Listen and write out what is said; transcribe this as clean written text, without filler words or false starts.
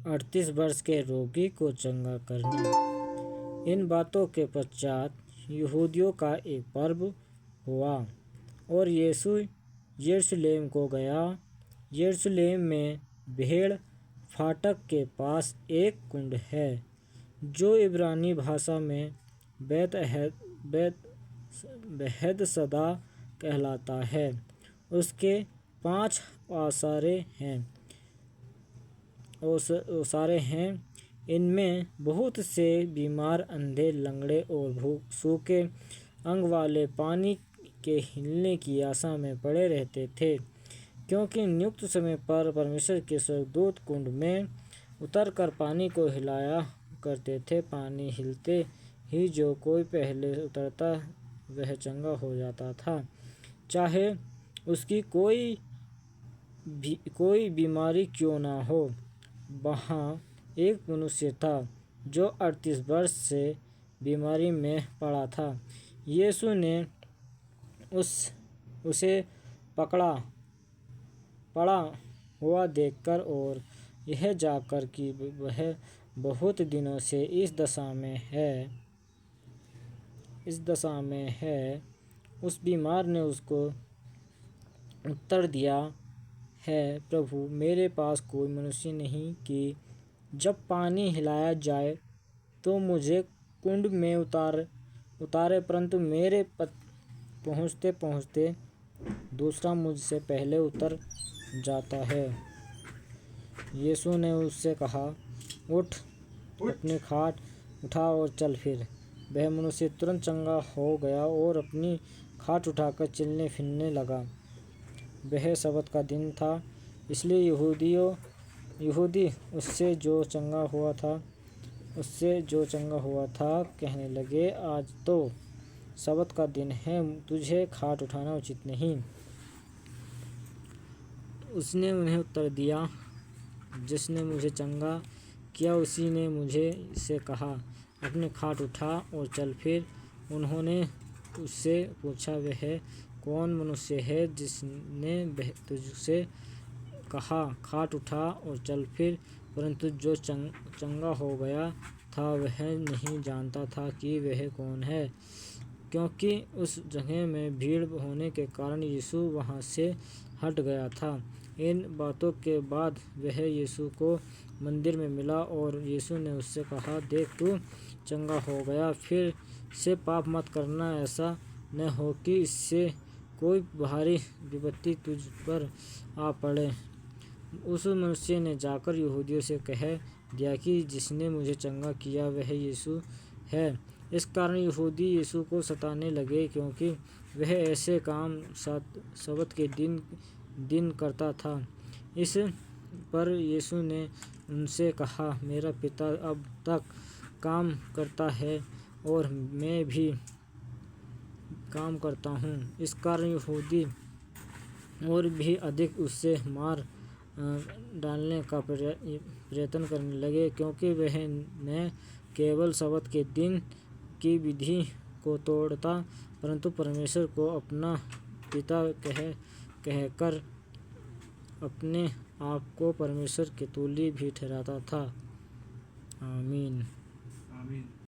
38 वर्ष के रोगी को चंगा करना। इन बातों के पश्चात यहूदियों का एक पर्व हुआ और यीशु यरूशलेम को गया। यरूशलेम में भेड़ फाटक के पास एक कुंड है जो इब्रानी भाषा में बेहदसदा कहलाता है। उसके 5 ओसारे हैं। इनमें बहुत से बीमार, अंधे, लंगड़े और सूखे अंग वाले पानी के हिलने की आशा में पड़े रहते थे, क्योंकि नियुक्त समय पर परमेश्वर के स्वर्गदूत कुंड में उतरकर पानी को हिलाया करते थे। पानी हिलते ही जो कोई पहले उतरता वह चंगा हो जाता था, चाहे उसकी कोई बीमारी क्यों न हो। वहाँ एक मनुष्य था जो 38 वर्ष से बीमारी में पड़ा था। यीशु ने उसे पड़ा हुआ देखकर और यह जानकर कि वह बहुत दिनों से इस दशा में है, उस बीमार ने उसको उत्तर दिया, है प्रभु, मेरे पास कोई मनुष्य नहीं कि जब पानी हिलाया जाए तो मुझे कुंड में उतारे, परंतु मेरे पहुँचते पहुँचते दूसरा मुझसे पहले उतर जाता है। यीशु ने उससे कहा, उठ, अपनी खाट उठा और चल फिर। वह मनुष्य तुरंत चंगा हो गया और अपनी खाट उठाकर चलने फिरने लगा। वह सबत का दिन था, इसलिए यहूदी उससे जो चंगा हुआ था कहने लगे, आज तो सबत का दिन है, तुझे खाट उठाना उचित नहीं। उसने उन्हें उत्तर दिया, जिसने मुझे चंगा किया उसी ने मुझे से कहा, अपनी खाट उठा और चल फिर। उन्होंने उससे पूछा, वह कौन मनुष्य है जिसने तुझसे कहा, खाट उठा और चल फिर? परंतु जो चंगा हो गया था वह नहीं जानता था कि वह कौन है, क्योंकि उस जगह में भीड़ होने के कारण यीशु वहाँ से हट गया था। इन बातों के बाद वह यीशु को मंदिर में मिला और यीशु ने उससे कहा, देख, तू चंगा हो गया, फिर से पाप मत करना, ऐसा न हो कि इससे कोई भारी विपत्ति तुझ पर आ पड़े। उस मनुष्य ने जाकर यहूदियों से कह दिया कि जिसने मुझे चंगा किया वह यीशु है। इस कारण यहूदी यीशु को सताने लगे, क्योंकि वह ऐसे काम सबत के दिन करता था। इस पर यीशु ने उनसे कहा, मेरा पिता अब तक काम करता है और मैं भी काम करता हूँ। इस कारण यहूदी और भी अधिक उससे मार डालने का प्रयत्न करने लगे, क्योंकि वह न केवल सबत के दिन की विधि को तोड़ता, परंतु परमेश्वर को अपना पिता कहकर अपने आप को परमेश्वर के तुल्य भी ठहराता था। आमीन।